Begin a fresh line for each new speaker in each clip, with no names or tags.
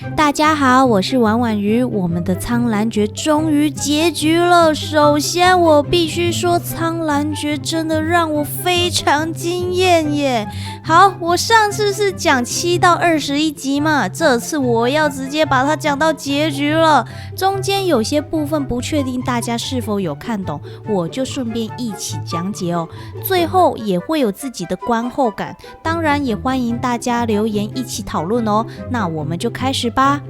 大家好，我是婉婉鱼。我们的苍兰诀终于结局了。首先，我必须说，苍兰诀真的让我非常惊艳耶。好，我上次是讲7到21集嘛，这次我要直接把它讲到结局了。中间有些部分不确定大家是否有看懂，我就顺便一起讲解哦。最后也会有自己的观后感，当然也欢迎大家留言一起讨论哦。那我们就开始吧。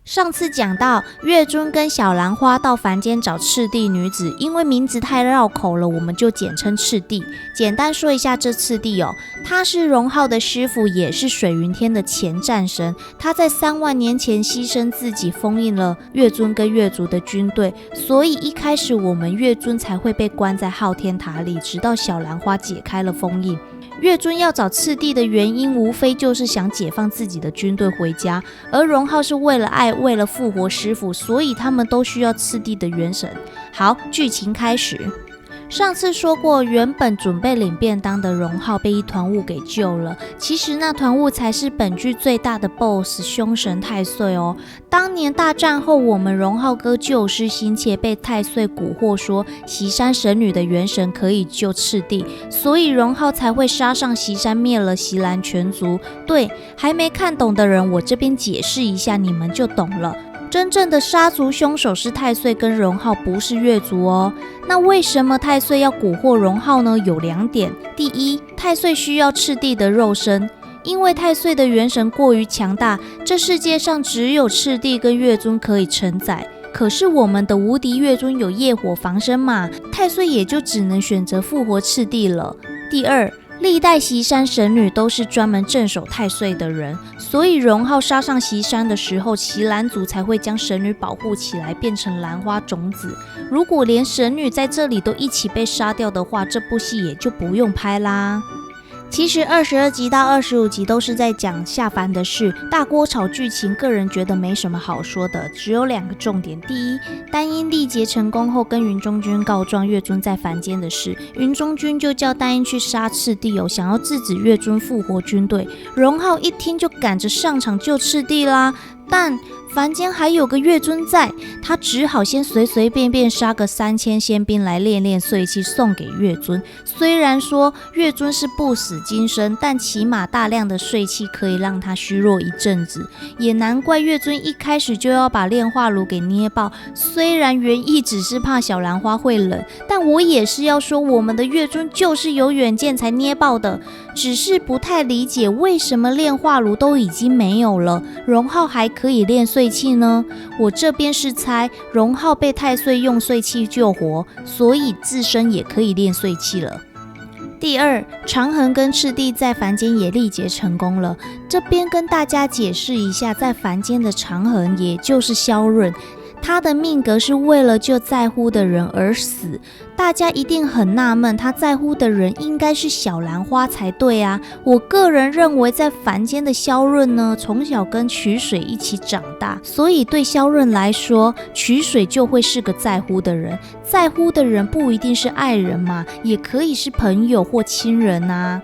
上次讲到月尊跟小兰花到凡间找赤帝女子，因为名字太绕口了，我们就简称赤帝。简单说一下这赤帝哦，他是荣浩的师傅，也是水云天的前战神。他在3万年前牺牲自己，封印了月尊跟月族的军队，所以一开始我们月尊才会被关在昊天塔里，直到小兰花解开了封印。月尊要找赤帝的原因，无非就是想解放自己的军队回家，而荣浩是为了爱，为了复活师傅，所以他们都需要赤帝的元神。好，剧情开始。上次说过，原本准备领便当的荣浩被一团雾给救了。其实那团雾才是本剧最大的 BOSS 凶神太岁哦。当年大战后，我们荣浩哥救师心切，被太岁蛊惑说席山神女的元神可以救赤帝，所以荣浩才会杀上席山，灭了席兰全族。对，还没看懂的人，我这边解释一下，你们就懂了。真正的杀族凶手是太岁跟荣浩，不是月族哦。那为什么太岁要蛊惑荣浩呢？有2点。第一，太岁需要赤帝的肉身，因为太岁的元神过于强大，这世界上只有赤帝跟月尊可以承载。可是我们的无敌月尊有业火防身嘛，太岁也就只能选择复活赤帝了。第二，历代席山神女都是专门镇守太岁的人，所以荣浩杀上席山的时候，席兰族才会将神女保护起来，变成兰花种子。如果连神女在这里都一起被杀掉的话，这部戏也就不用拍啦。其实22集到25集都是在讲下凡的事，大锅炒剧情，个人觉得没什么好说的，只有2个重点。第一，丹音历劫成功后跟云中君告状月尊在凡间的事，云中君就叫丹音去杀赤帝哦，想要制止月尊复活军队。荣浩一听就赶着上场救赤帝啦，但凡间还有个月尊在，他只好先随随便便杀个3000仙兵来练练岁气送给月尊。虽然说月尊是不死金身，但起码大量的岁气可以让他虚弱一阵子，也难怪月尊一开始就要把炼化炉给捏爆。虽然原意只是怕小兰花会冷，但我也是要说，我们的月尊就是有远见才捏爆的，只是不太理解为什么炼化炉都已经没有了，荣浩还可以练岁气呢？我这边是猜荣浩被太岁用岁气救活，所以自身也可以练岁气了。第二，长恒跟赤帝在凡间也历劫成功了。这边跟大家解释一下，在凡间的长恒也就是萧润，他的命格是为了救在乎的人而死。大家一定很纳闷，他在乎的人应该是小兰花才对啊。我个人认为，在凡间的萧润呢，从小跟曲水一起长大，所以对萧润来说，曲水就会是个在乎的人。在乎的人不一定是爱人嘛，也可以是朋友或亲人啊。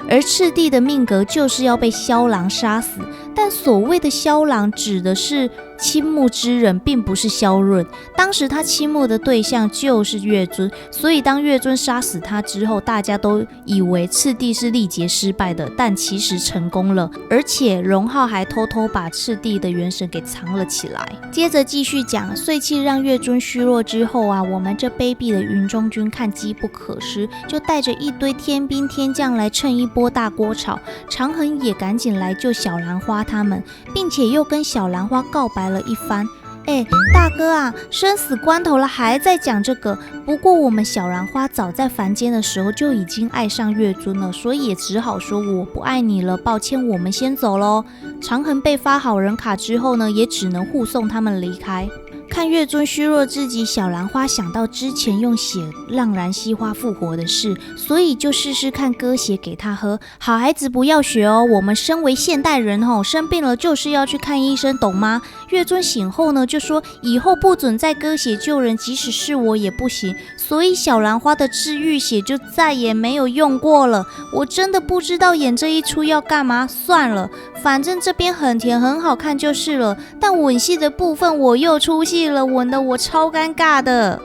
而赤帝的命格就是要被萧郎杀死，但所谓的萧郎指的是倾慕之人，并不是萧润。当时他倾慕的对象就是月尊，所以当月尊杀死他之后，大家都以为赤帝是历劫失败的，但其实成功了。而且荣浩还偷偷把赤帝的元神给藏了起来。接着继续讲，岁气让月尊虚弱之后啊，我们这卑鄙的云中君看机不可失，就带着一堆天兵天将来蹭一波大锅炒。长恒也赶紧来救小兰花他们，并且又跟小兰花告白了一番。大哥啊，生死关头了还在讲这个。不过我们小兰花早在凡间的时候就已经爱上月尊了，所以也只好说我不爱你了，抱歉，我们先走咯。长恒被发好人卡之后呢，也只能护送他们离开。看月尊虚弱至极，小兰花想到之前用血让兰溪花复活的事，所以就试试看割血给他喝。好孩子不要学哦，我们身为现代人生病了就是要去看医生，懂吗？月尊醒后呢，就说以后不准再割血救人，即使是我也不行。所以小兰花的治愈血就再也没有用过了。我真的不知道演这一出要干嘛，算了，反正这边很甜很好看就是了。但吻戏的部分我又出戏了，吻得我超尴尬的。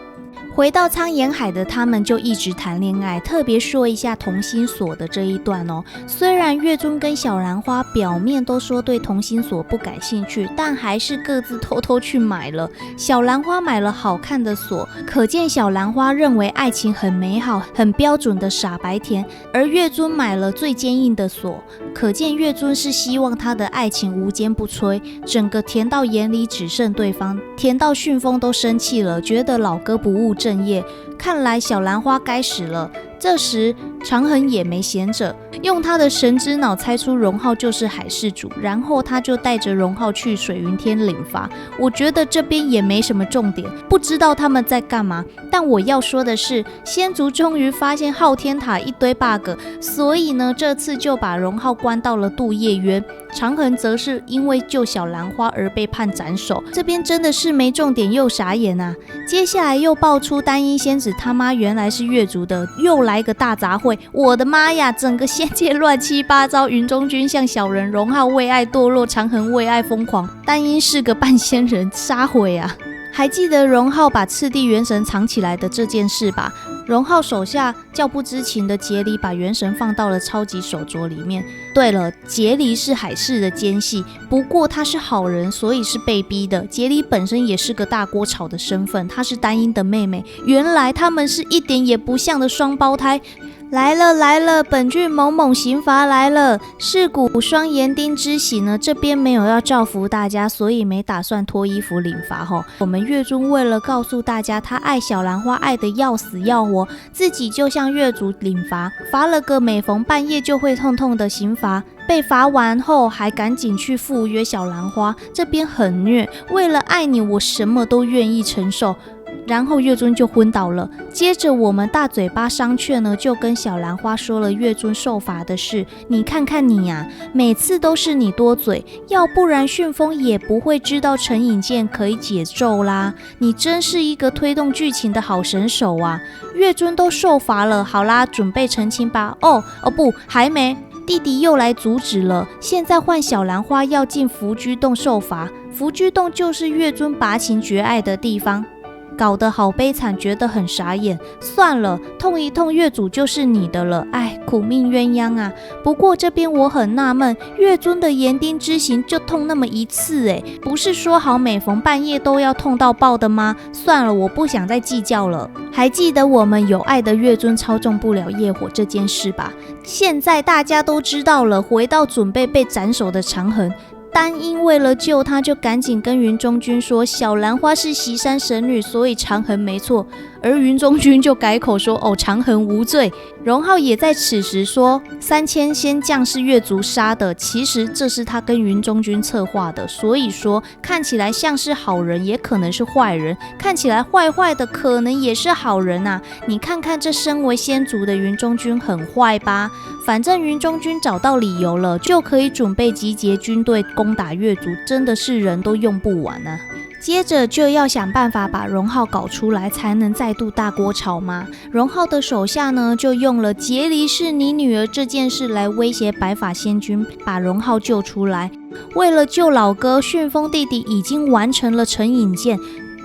回到苍岩海的他们就一直谈恋爱，特别说一下同心锁的这一段哦。虽然月尊跟小兰花表面都说对同心锁不感兴趣，但还是各自偷偷去买了。小兰花买了好看的锁，可见小兰花认为爱情很美好，很标准的傻白甜，而月尊买了最坚硬的锁，可见月尊是希望他的爱情无坚不摧，整个甜到眼里只剩对方，甜到迅风都生气了，觉得老哥不务正业，看来小兰花该死了。这时长恒也没闲着，用他的神之脑猜出荣浩就是海事主，然后他就带着荣浩去水云天领罚。我觉得这边也没什么重点，不知道他们在干嘛。但我要说的是，仙族终于发现昊天塔一堆 bug， 所以呢这次就把荣浩关到了渡夜渊，长恒则是因为救小兰花而被判斩首。这边真的是没重点又傻眼啊。接下来又爆出单一仙子他妈原来是月族的，又来个大杂烩，我的妈呀，整个仙界乱七八糟。云中君像小人，荣浩为爱堕落，长恒为爱疯狂，单因是个半仙人，杀毁啊。还记得荣浩把赤地元神藏起来的这件事吧？荣浩手下较不知情的杰离把元神放到了超级手镯里面。对了，杰离是海市的奸细，不过他是好人，所以是被逼的。杰离本身也是个大锅炒的身份，她是丹音的妹妹，原来他们是一点也不像的双胞胎。来了，本剧猛猛刑罚来了，是古双岩丁之喜呢。这边没有要造福大家，所以没打算脱衣服领罚吼。我们月尊为了告诉大家他爱小兰花爱得要死要活，自己就向月族领罚，罚了个每逢半夜就会痛痛的刑罚。被罚完后还赶紧去赴约小兰花，这边很虐，为了爱你我什么都愿意承受。然后月尊就昏倒了。接着我们大嘴巴商榷呢，就跟小兰花说了月尊受罚的事。你看看你啊，每次都是你多嘴，要不然旋风也不会知道陈颖健可以解咒啦。你真是一个推动剧情的好神手啊！月尊都受罚了，好啦，准备澄清吧。哦不，还没。弟弟又来阻止了，现在换小兰花要进福居洞受罚。福居洞就是月尊拔情绝爱的地方。搞得好悲惨，觉得很傻眼。算了，痛一痛月主就是你的了。哎，苦命鸳鸯啊！不过这边我很纳闷，月尊的岩钉之刑就痛那么一次，不是说好每逢半夜都要痛到爆的吗？算了，我不想再计较了。还记得我们有爱的月尊操纵不了业火这件事吧？现在大家都知道了。回到准备被斩首的长恒。丹因为了救他，就赶紧跟云中君说小兰花是袭山神女，所以长恒没错。而云中君就改口说长恒无罪。荣浩也在此时说3000仙将是月族杀的，其实这是他跟云中君策划的，所以说看起来像是好人也可能是坏人，看起来坏坏的可能也是好人啊。你看看这身为仙族的云中君很坏吧？反正云中君找到理由了，就可以准备集结军队攻打月族，真的是人都用不完啊。接着就要想办法把荣浩搞出来，才能再度大锅炒嘛。荣浩的手下呢，就用了结离是你女儿这件事来威胁白发仙君，把荣浩救出来。为了救老哥，旋风弟弟已经完成了陈颖健。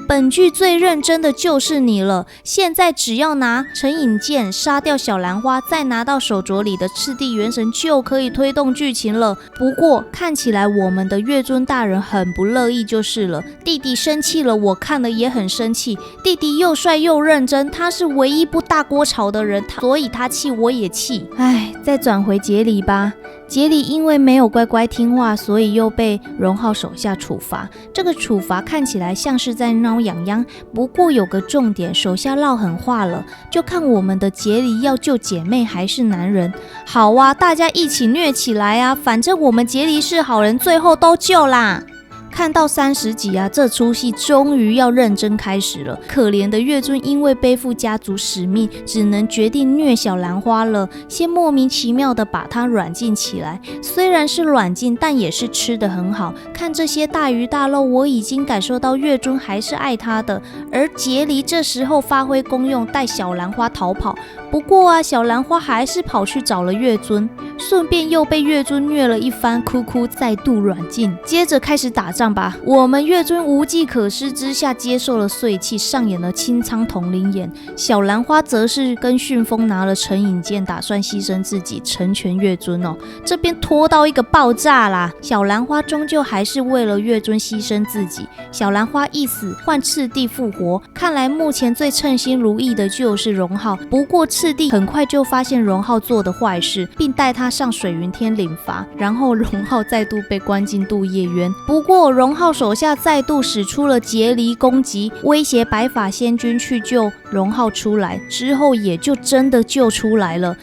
本剧最认真的就是你了，现在只要拿陈颖健杀掉小兰花，再拿到手镯里的赤地元神，就可以推动剧情了。不过看起来我们的月尊大人很不乐意就是了。弟弟生气了，我看了也很生气。弟弟又帅又认真，他是唯一不大锅炒的人，所以他气我也气。唉，再转回杰里吧。杰里因为没有乖乖听话，所以又被荣浩手下处罚。这个处罚看起来像是在挠痒痒，不过有个重点，手下撂狠话了，就看我们的杰里要救姐妹还是男人。好啊，大家一起虐起来啊，反正我们杰里是好人，最后都救啦。看到30集啊，这出戏终于要认真开始了。可怜的月尊因为背负家族使命，只能决定虐小兰花了。先莫名其妙的把她软禁起来，虽然是软禁，但也是吃得很好。看这些大鱼大肉，我已经感受到月尊还是爱她的。而杰离这时候发挥功用，带小兰花逃跑。不过啊，小兰花还是跑去找了月尊，顺便又被月尊虐了一番，哭哭再度软禁。接着开始打仗吧。我们月尊无计可施之下接受了碎气，上演了清仓统领演。小兰花则是跟旋风拿了成影剑，打算牺牲自己成全月尊哦。这边拖到一个爆炸啦，小兰花终究还是为了月尊牺牲自己。小兰花一死，换赤帝复活。看来目前最称心如意的就是荣浩。不过赤帝很快就发现荣浩做的坏事，并带他上水云天领罚。然后荣浩再度被关进渡夜渊。不过荣浩手下再度使出了劫离攻击，威胁白发仙君去救荣浩出来。之后也就真的救出来了。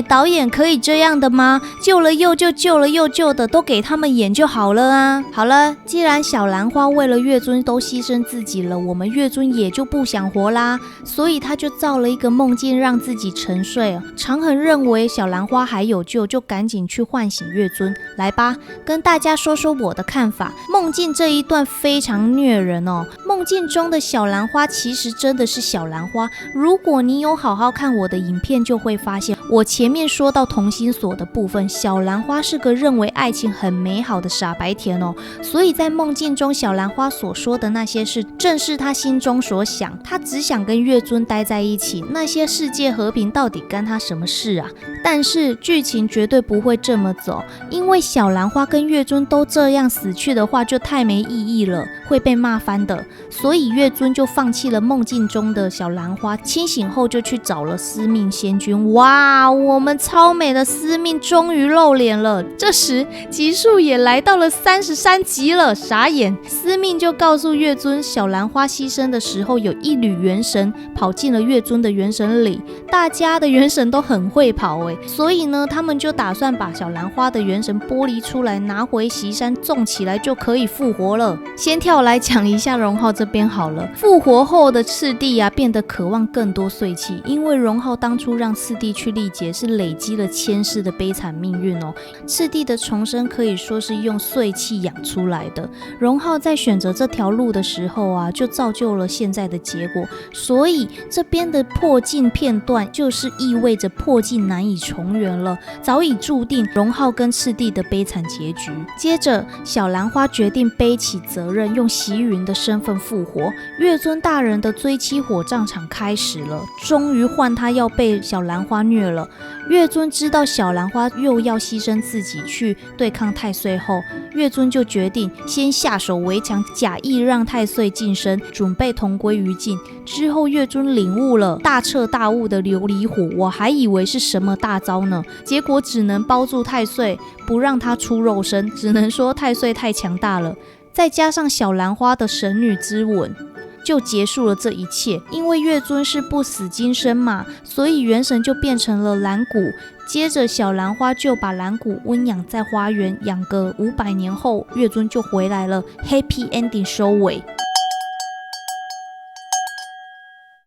导演可以这样的吗？救了又救，救了又救的，都给他们演就好了啊。好了，既然小兰花为了月尊都牺牲自己了，我们月尊也就不想活啦，所以他就造了一个梦境让自己沉睡。长恒认为小兰花还有救，就赶紧去唤醒月尊。来吧，跟大家说说我的看法。梦境这一段非常虐人哦。梦境中的小兰花其实真的是小兰花，如果你有好好看我的影片，就会发现我前面说到同心锁的部分，小兰花是个认为爱情很美好的傻白甜哦。所以在梦境中，小兰花所说的那些事，正是她心中所想。她只想跟月尊待在一起，那些世界和平到底干她什么事啊？但是剧情绝对不会这么走，因为小兰花跟月尊都这样死去的话，就太没意义了，会被骂翻的。所以月尊就放弃了梦境中的小兰花，清醒后就去找了司命仙君。哇，我们超美的司命终于露脸了。这时集数也来到了33集了，傻眼。司命就告诉月尊，小兰花牺牲的时候，有一缕元神跑进了月尊的元神里。大家的元神都很会跑所以呢，他们就打算把小兰花的元神剥离出来，拿回席山种起来，就可以复活了。先跳来讲一下荣浩这边好了。复活后的赤帝啊，变得渴望更多碎气，因为荣浩当初让赤帝去历劫，是累积了千世的悲惨命运哦。赤帝的重生可以说是用碎气养出来的。荣浩在选择这条路的时候啊，就造就了现在的结果。所以这边的破镜片段，就是意味着破镜难以重圆了，早已注定荣浩跟赤帝的悲惨结局。接着小兰花决定背起责任，用席云的身份复活。月尊大人的追妻火葬场开始了，终于换他要被小兰花虐了。月尊知道小兰花又要牺牲自己去对抗太岁后，月尊就决定先下手为强，假意让太岁晋升，准备同归于尽。之后月尊领悟了大彻大悟的琉璃火，我还以为是什么大招呢，结果只能包住太岁，不让他出肉身，只能说太岁太强大了。再加上小兰花的神女之吻，就结束了这一切。因为月尊是不死金身嘛，所以元神就变成了蓝骨。接着小兰花就把蓝骨温养在花园，养个500年后，月尊就回来了， Happy Ending 收尾。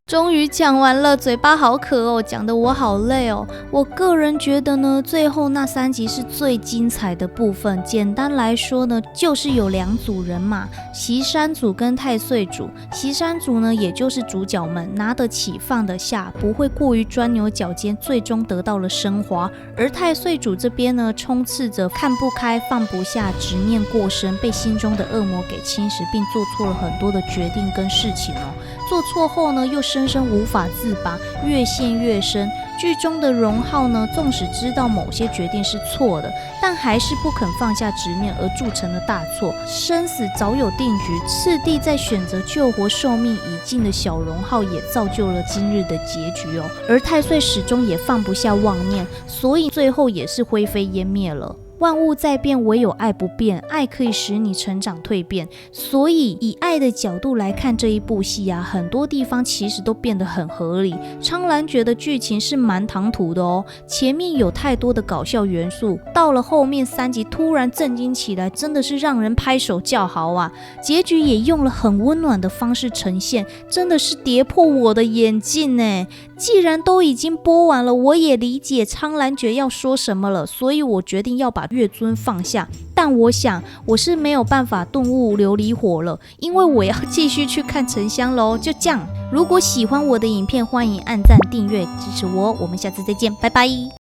终于讲完了，嘴巴好渴哦，讲得我好累哦。我个人觉得呢，最后那3集是最精彩的部分。简单来说呢，就是有2组人马，席山组跟太岁组。席山组呢，也就是主角们，拿得起放得下，不会过于钻牛角尖，最终得到了升华。而太岁组这边呢，充斥着看不开放不下，执念过深，被心中的恶魔给侵蚀，并做错了很多的决定跟事情哦。做错后呢，又深深无法自拔，越陷越深。剧中的荣浩呢，纵使知道某些决定是错的，但还是不肯放下执念，而铸成了大错。生死早有定局，赤帝在选择救活寿命已尽的小荣浩，也造就了今日的结局哦。而太岁始终也放不下妄念，所以最后也是灰飞烟灭了。万物在变，唯有爱不变，爱可以使你成长蜕变。所以以爱的角度来看这一部戏啊，很多地方其实都变得很合理。苍兰诀的剧情是蛮唐突的哦，前面有太多的搞笑元素，到了后面3集突然震惊起来，真的是让人拍手叫好啊！结局也用了很温暖的方式呈现，真的是跌破我的眼镜耶。既然都已经播完了，我也理解苍兰诀要说什么了，所以我决定要把月尊放下。但我想我是没有办法顿悟琉璃火了，因为我要继续去看沉香咯。就这样，如果喜欢我的影片，欢迎按赞订阅支持我，我们下次再见，拜拜。